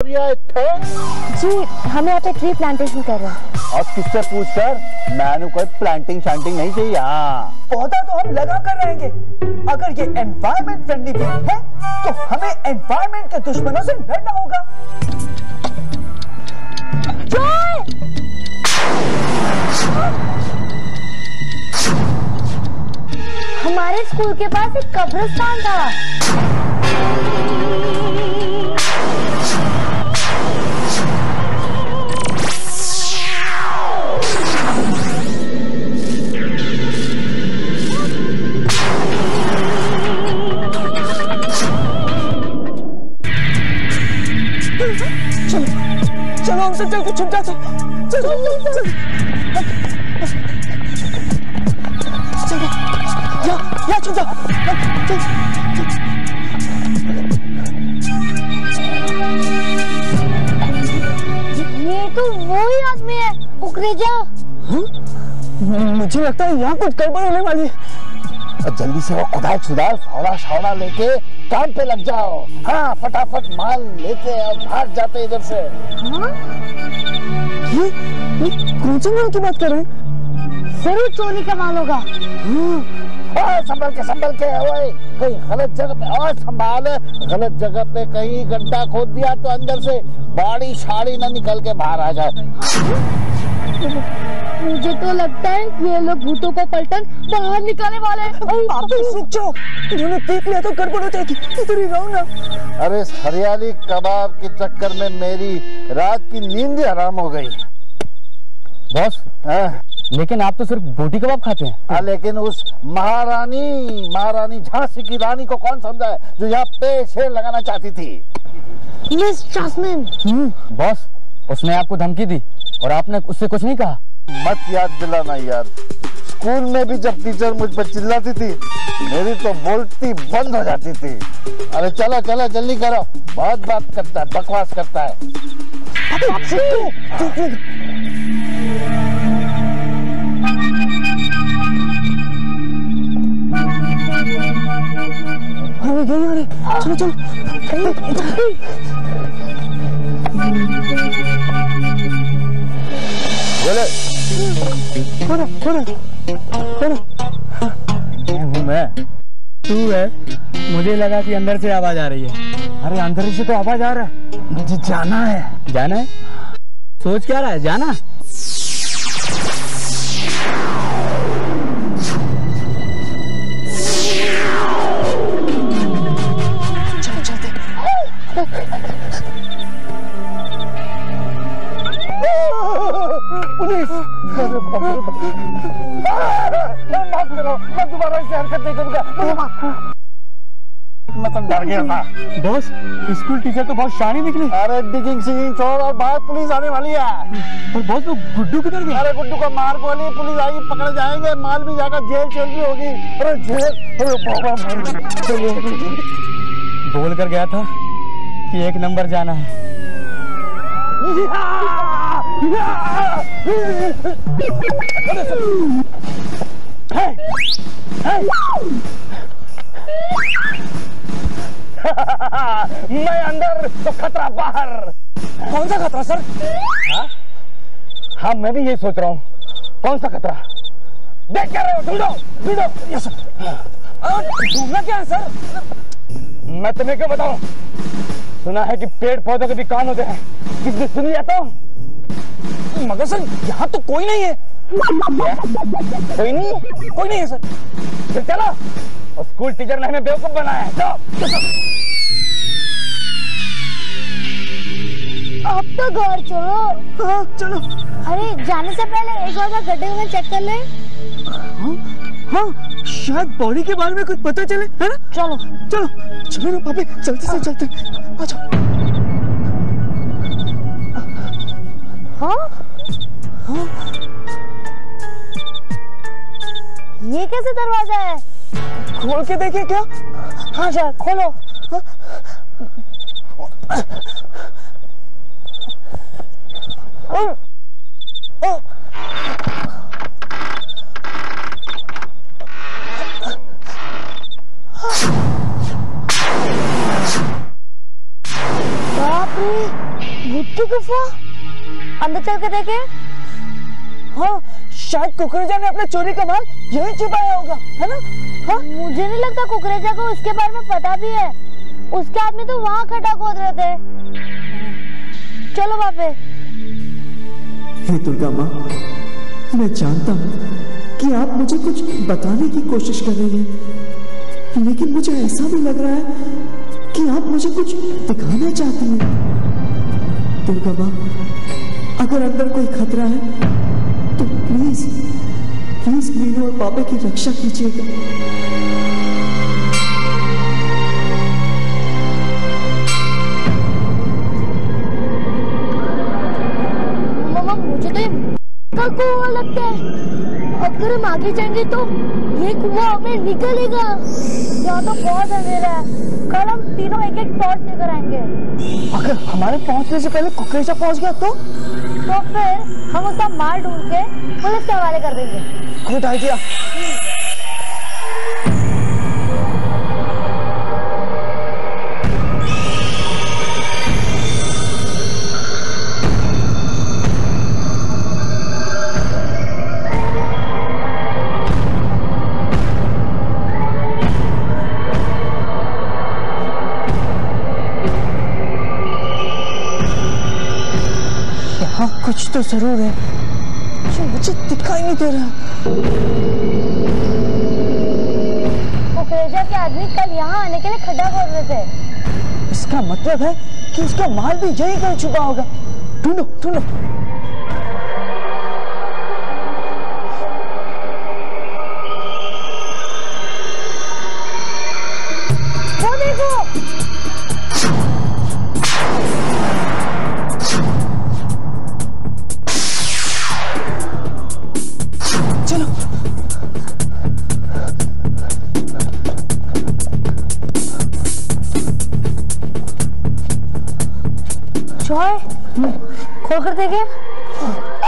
जी हमें यहाँ पे ट्री प्लांटेशन कर रहे हैं। और किससे पूछकर? मैंने कोई प्लांटिंग शांटिंग नहीं चाहिए। हाँ, पौधा तो हम लगा कर रहेंगे। अगर ये एनवायरमेंट फ्रेंडली भी है तो हमें एनवायरमेंट के दुश्मनों से लड़ना होगा। हमारे स्कूल के पास एक कब्रिस्तान था। चलो हमसे चल के छुप जाते। चलो या छुप जाओ। ये तो वही आदमी है कुकरेजा। मुझे लगता है यहाँ कुछ गड़बड़ होने वाली है। जल्दी से वो कुदाल छुदाल फावड़ा शावड़ा लेके काम पे लग जाओ। हाँ, फटाफट माल लेके और भाग जाते इधर से। हाँ? ये कौन से माल की बात कर रहे हैं? जरूर चोरी का माल होगा। संभल के ओए, कहीं गलत जगह पे और संभाल। गलत जगह पे कहीं गड्ढा खोद दिया तो अंदर से बाड़ी शाड़ी न निकल के बाहर आ जाए। मुझे तो लगता है ये लोग भूतों को पलटन बाहर निकालने वाले हैं। आप रुक जाओ, इन्होंने देख लिया तो गड़बड़ हो जाएगी। इधर ही रहो ना। अरे इस हरियाली कबाब के चक्कर में मेरी रात की नींद हराम हो गई। बॉस, लेकिन आप तो सिर्फ बोटी कबाब खाते हैं। लेकिन उस महारानी झांसी की रानी को कौन समझा है जो यहाँ पे शेर लगाना चाहती थी? Miss jasmine. बॉस, उसने आपको धमकी दी और आपने उससे कुछ नहीं कहा? मत याद दिलाना यार। स्कूल में भी जब टीचर मुझ पर चिल्लाती थी मेरी तो बोलती बंद हो जाती थी। अरे चलो जल्दी करो, बहुत बात करता है, बकवास करता है। चलो मैं तू है। मुझे लगा कि अंदर से आवाज आ रही है। अरे अंदर से तो आवाज आ रहा है। मुझे जाना है। सोच क्या रहा है? जाना। पुलिस! माफ करो, मैं दोबारा ऐसी हरकत नहीं करूंगा। मैं तो डर गया था। बॉस, स्कूल टीचर तो बहुत शानी निकली। अरे डिगिंग सिंगिंग छोड़ और बाहर पुलिस आने वाली है। और बॉस, वो गुड्डू किधर गया? अरे गुड्डू को मार गोली, पुलिस आएगी, पकड़ जाएंगे, माल भी जाएगा, जेल भी होगी। अरे जेल! अरे बाबा, बोल कर गया था कि 1 नंबर जाना है। मैं अंदर तो खतरा बाहर। कौन सा खतरा सर? हाँ, मैं भी यही सोच रहा हूँ। कौन सा खतरा? देख क्या रहे हो? ढूंढो। Yes sir. ढूंढना क्या है सर? मैं तुम्हें क्यों बताऊं? सुना है कि पेड़ पौधों के भी कान होते हैं। किसने सुन लिया तो? मगर सर यहाँ तो कोई नहीं है। कोई नहीं है सर। फिर चलो, और स्कूल टीचर ने हमें बेवकूफ बनाया है। अब तो घर चलो। हाँ चलो। अरे जाने से पहले एक बार गड्ढे में चेक कर ले। हाँ, शायद बॉडी के बारे में कुछ पता चले, है ना? चलो ना पापी, जल्दी से चलते। आ जाओ। हाँ? ये कैसे दरवाजा है? खोल के देखिए क्या? हाँ सर, खोलो। बाप रे, की गुफा अंदर चल के देखे। हाँ, शायद कुकरेजा ने अपना चोरी का माल यहीं छुपाया होगा, है ना? हाँ? मुझे नहीं लगता कुकरेजा को उसके बारे में पता भी है। उसके आदमी तो वहाँ खड्डा खोद रहे थे। चलो बापे। हे दुर्गा माँ, मैं जानता हूँ कि आप मुझे कुछ बताने की कोशिश कर रही हैं, लेकिन मुझे ऐसा भी लग रहा है कि आप मुझे कुछ दिखाना चाहती हैं। दुर्गा माँ, अगर अंदर कोई खतरा है तो प्लीज प्लीज मीनू और पापा की रक्षा कीजिएगा। मामा, मुझे तो ये कुआं लगता है। अगर हम आगे जाएंगे तो ये कुआं हमें निकलेगा। यहाँ तो बहुत अंधेरा है। कल हम तीनों एक एक टॉर्च लेकर आएंगे। अगर हमारे पहुंचने से पहले कुकरेजा पहुंच गया तो फिर हम उसका माल ढूंढ के पुलिस के हवाले कर देंगे। Good idea. कुछ तो जरूर है जो मुझे दिखाई नहीं दे रहा। कुकरेजा के आदमी कल यहाँ आने के लिए खड्डा खोद रहे थे। इसका मतलब है कि उसका माल भी यहीं कहीं छुपा होगा। ढूंढो ढूंढो। वो देखो। खोल कर देखे।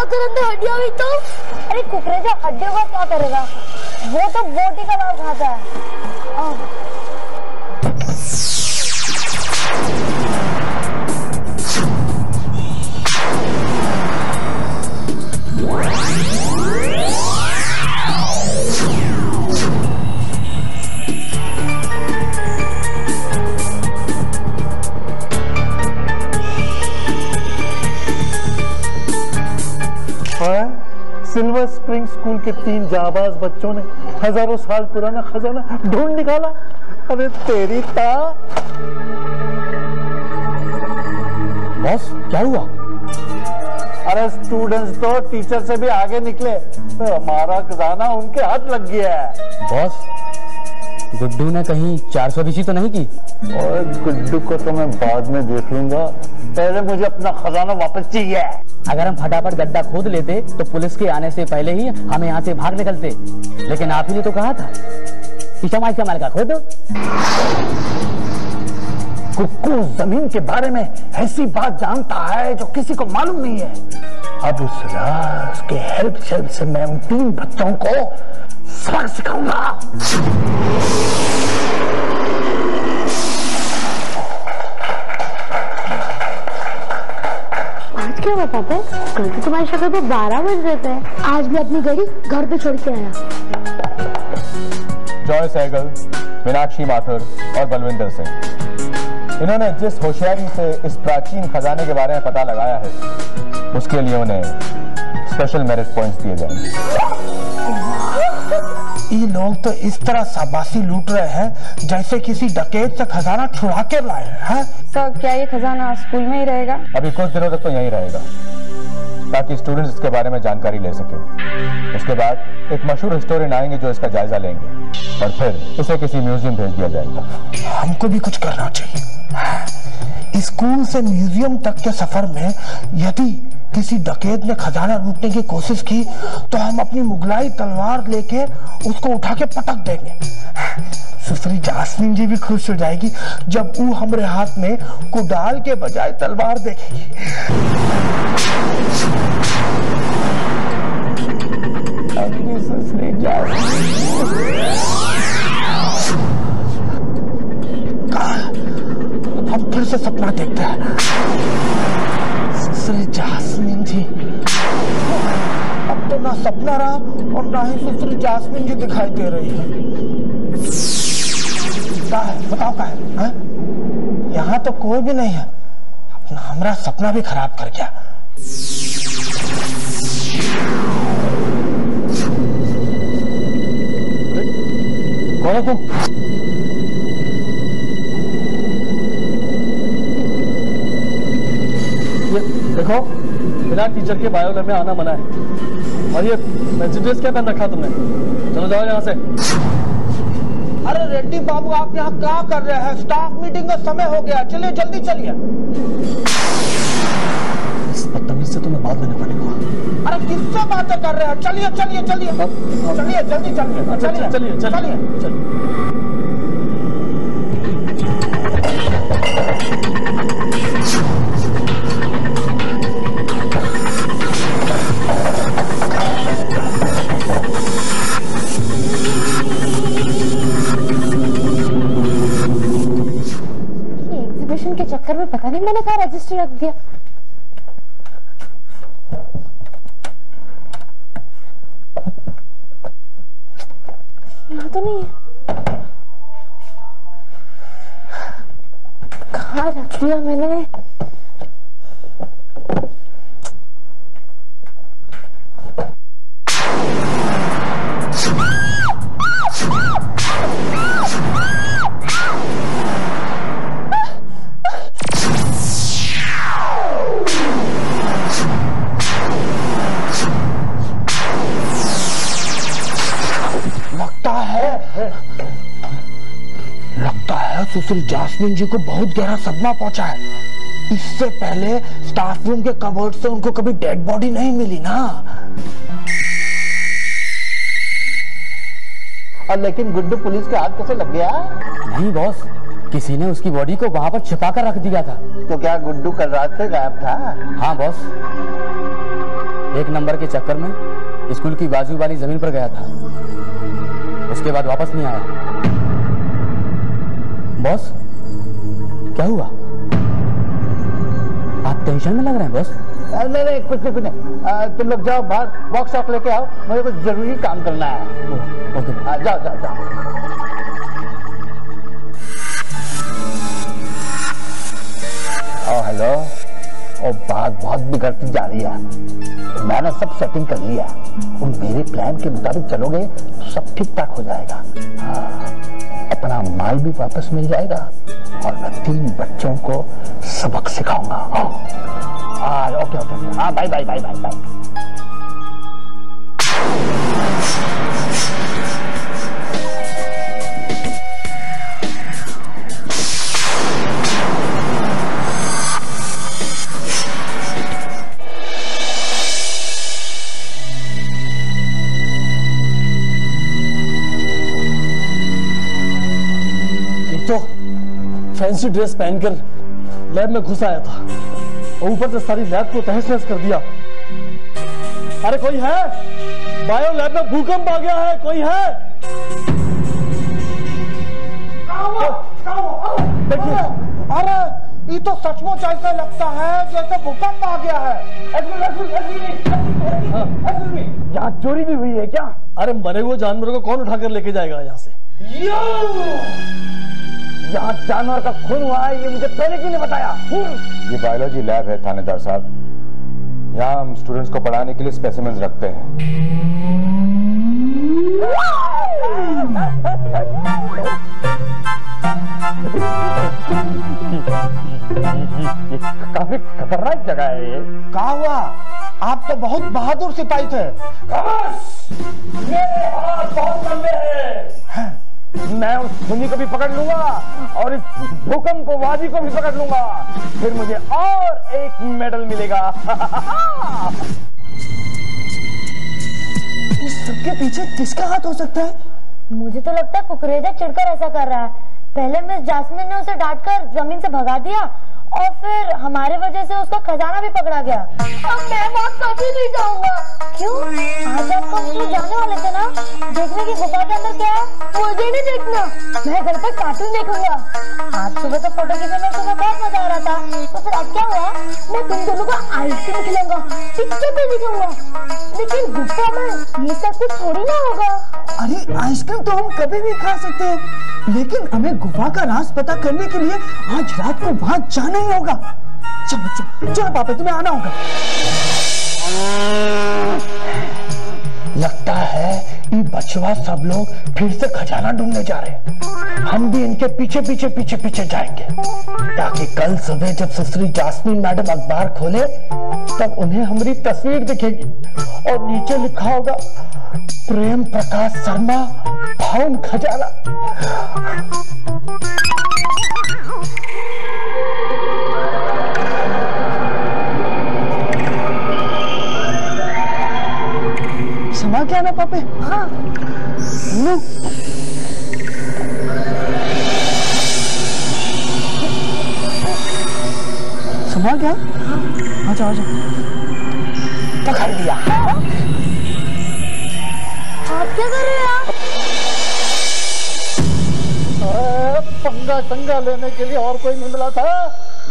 अगर अंदर हड्डियां हुई तो? अरे कुकरेजा हड्डियों का क्या करेगा? वो तो बोटी का माल खाता है। सिल्वर स्प्रिंग स्कूल के 3 जाबाज बच्चों ने हजारों साल पुराना खजाना ढूंढ निकाला। अरे तेरी ता। बॉस, क्या हुआ? अरे स्टूडेंट्स तो टीचर से भी आगे निकले तो हमारा खजाना उनके हाथ लग गया है। बॉस, गुड्डू ने कहीं 420 तो नहीं की? और गुड्डू को तो मैं बाद में देख लूंगा, पहले मुझे अपना खजाना वापस चाहिए। अगर हम फटाफट गड्ढा खोद लेते तो पुलिस के आने से पहले ही हम यहाँ से भाग निकलते, लेकिन आप ही ने तो कहा था कि समाज का माल का खोदो। कुक्कू जमीन के बारे में ऐसी बात जानता है जो किसी को मालूम नहीं है। अब उस राज के हेल्प से मैं उन 3 बच्चों को सबक सिखाऊंगा। आज क्या हुआ पापा? कल तो तुम्हारी शक्ल पे 12 बज रहे थे। आज मैं अपनी गाड़ी घर पे छोड़ के आया। जॉय सहगल, मीनाक्षी माथुर और बलविंदर सिंह, इन्होंने जिस होशियारी से इस प्राचीन खजाने के बारे में पता लगाया है, उसके लिए उन्हें स्पेशल मेरिट पॉइंट्स दिए जाएंगे। ये लोग तो इस तरह शाबाशी लूट रहे हैं जैसे किसी डकैत से खजाना छुड़ा के लाए हैं। सर, क्या ये खजाना स्कूल में ही रहेगा? अभी कुछ दिनों तक तो यहीं रहेगा ताकि स्टूडेंट्स इसके बारे में जानकारी ले सके। उसके बाद एक मशहूर हिस्टोरियन आएंगे जो इसका जायजा लेंगे और फिर इसे किसी म्यूजियम भेज दिया जाएगा। हमको भी कुछ करना चाहिए। स्कूल से म्यूजियम तक के सफर में यदि किसी डकैत ने खजाना लूटने की कोशिश की तो हम अपनी मुगलाई तलवार लेके उसको उठा के पटक देंगे। सुसरी जास्मीन जी भी खुश हो जाएगी जब वो हमारे हाथ में कुदाल के बजाय तलवार देखेगी। सुसरी हम फिर से सपना देखते हैं। थी, अब तो ना सपना रहा और ना ही सुश्री जास्मिन जी दिखाई दे रही है। क्या है बताओ, क्या है? यहाँ तो कोई भी नहीं है, अपना हमारा सपना भी खराब कर गया। कौन है तुम? ये देखो, बिना टीचर के बायो लैब में आना मना है। और ये फैंसी ड्रेस क्या पहन रखा तुमने? चलो जाओ यहाँ से। अरे रेड्डी बाबू, आप यहाँ क्या कर रहे हैं? स्टाफ मीटिंग का समय हो गया, चलिए जल्दी चलिए। इस बदतमीज से तो मैं बाद में निपटूंगा। अरे किससे बातें कर रहे हैं? चलिए चलिए चलिए चलिए जल्दी चलिए चलिए चलिए चलिए। एग्जीबिशन के चक्कर में पता नहीं मैंने कहाँ रजिस्टर रख दिया। यहाँ तो नहीं है, कहाँ रख दिया मैंने? लगता है सुश्री जास्मिन जी को बहुत गहरा सदमा पहुंचा है। इससे पहले स्टाफ रूम के कबर्ड से उनको कभी डेड बॉडी नहीं मिली ना। और लेकिन गुड्डू पुलिस के हाथ कैसे लग गया? नहीं बॉस, किसी ने उसकी बॉडी को वहां पर छिपा कर रख दिया था। तो क्या गुड्डू कल रात से गायब था? हाँ बॉस, 1 नंबर के चक्कर में स्कूल की बाजू वाली जमीन पर गया था, उसके बाद वापस नहीं आया। बॉस क्या हुआ? आप टेंशन में लग रहे हैं बॉस? नहीं नहीं, कुछ नहीं। तुम लोग जाओ बाहर, बॉक्स ऑफ लेके आओ, मुझे कुछ जरूरी काम करना है। ओके। जाओ जाओ जाओ। हेलो। और बात बहुत बिगड़ती जा रही है। मैंने सब सेटिंग कर लिया और मेरे प्लान के मुताबिक चलोगे तो सब ठीक ठाक हो जाएगा। हाँ, अपना माल भी वापस मिल जाएगा और मैं 3 बच्चों को सबक सिखाऊंगा। ओके ओके, हाँ bye bye bye bye bye. Fancy dress पहनकर लैब में घुस आया था और ऊपर से सारी लैब को तहस नहस कर दिया। अरे कोई है? बायो लैब में भूकंप आ गया है, कोई है? देखिए, अरे ये तो सचमुच ऐसा लगता है जैसे भूकंप आ गया है। यहाँ चोरी भी हुई है क्या? अरे मरे हुए जानवरों को कौन उठाकर लेके जाएगा यहाँ से? यहाँ जानवर का खून हुआ है, ये मुझे पहले क्यों नहीं बताया? ये बायोलॉजी लैब है थानेदार साहब, यहाँ हम स्टूडेंट्स को पढ़ाने के लिए स्पेसिमेंस रखते हैं। काफी खतरनाक जगह है ये। क्या हुआ? आप तो बहुत बहादुर सिपाही थे। मेरे हाथ बहुत लंबे हैं। मैं उस खूनी को भी पकड़ लूंगा और इस भूकंपवादी को भी पकड़ लूंगा, फिर मुझे और एक मेडल मिलेगा। इस सबके पीछे किसका हाथ हो सकता है? मुझे तो लगता है कुकरेजा चिढ़कर ऐसा कर रहा है। पहले मिस जास्मिन ने उसे डांटकर जमीन से भगा दिया और फिर हमारे वजह से उसका खजाना भी पकड़ा गया। अब मैं वहाँ कभी नहीं जाऊंगा। क्यों? आज आपको हम तो जाने वाले थे ना, देखने की गुफा के अंदर क्या है? मुझे नहीं देखना, मैं घर पर कार्टून देखूंगा। आज सुबह तो फोटो खींचने में तुम्हें बहुत मजा आ रहा था, तो फिर अब क्या हुआ? मैं तुम दोनों को आइसक्रीम आइसक्रीम खिलाऊंगा, पिक्चर भी दिखाऊंगा, लेकिन गुफा में ये सब कुछ थोड़ी ना होगा। अरे आइसक्रीम तो हम कभी भी खा सकते हैं, लेकिन हमें गुफा का राज पता करने के लिए आज रात को वहां जाना ही होगा। चलो चलो चलो पापा, तुम्हें आना होगा। लगता है ये बचवा सब लोग फिर से खजाना ढूंढने जा रहे हैं। हम भी इनके पीछे पीछे पीछे पीछे जाएंगे, ताकि कल सुबह जब सुश्री जास्मीन मैडम अखबार खोले तब उन्हें हमारी तस्वीर दिखेगी और नीचे लिखा होगा प्रेम प्रकाश शर्मा फाउंड खजाना। समा क्या ना पापे? हाँ समा क्या? आजा आजा, पकड़ लिया। आप क्या कर रहे हैं? पंगा टंगा लेने के लिए और कोई नहीं मिला था।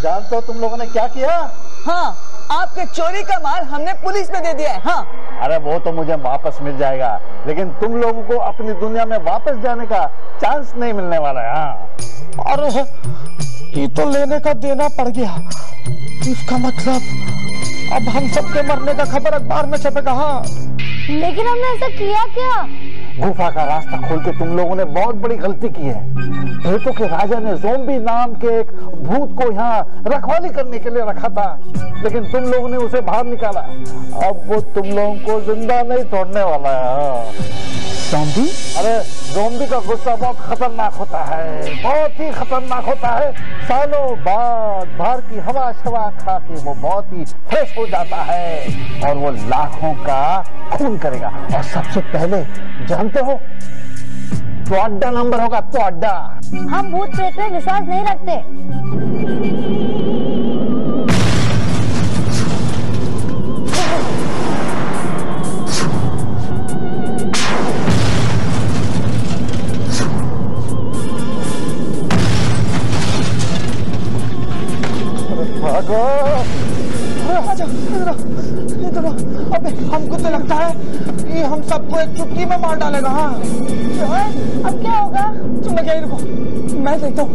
जानते हो तुम लोगों ने क्या किया? हाँ, आपके चोरी का माल हमने पुलिस में दे दिया है। हाँ, अरे वो तो मुझे वापस मिल जाएगा, लेकिन तुम लोगों को अपनी दुनिया में वापस जाने का चांस नहीं मिलने वाला है। हाँ, अरे ये तो लेने का देना पड़ गया। इसका मतलब अब हम सबके मरने का खबर अखबार में छपेगा। हाँ, लेकिन हमने ऐसा किया क्या? गुफा का रास्ता खोल के तुम लोगों ने बहुत बड़ी गलती की है। भूतों के राजा ने ज़ोंबी नाम के एक भूत को यहाँ रखवाली करने के लिए रखा था, लेकिन तुम लोगों ने उसे बाहर निकाला। अब वो तुम लोगों को जिंदा नहीं छोड़ने वाला है। ज़ोंबी? अरे ज़ोंबी का गुस्सा बहुत खतरनाक होता है, बहुत ही खतरनाक होता है। सालों बाद बाहर की हवा शवा खा के वो बहुत ही फ्रेश हो जाता है और वो लाखों का खून करेगा। और सबसे पहले जानते हो तो अड्डा नंबर होगा, तो अड्डा। हम भूत प्रेत में विश्वास नहीं रखते। इधर अबे हमको तो लगता है ये हम सबको एक चुटकी में मार डालेगा। हाँ, अब क्या होगा? तुम मैं क्या ही रुको, मैं देखता हूँ।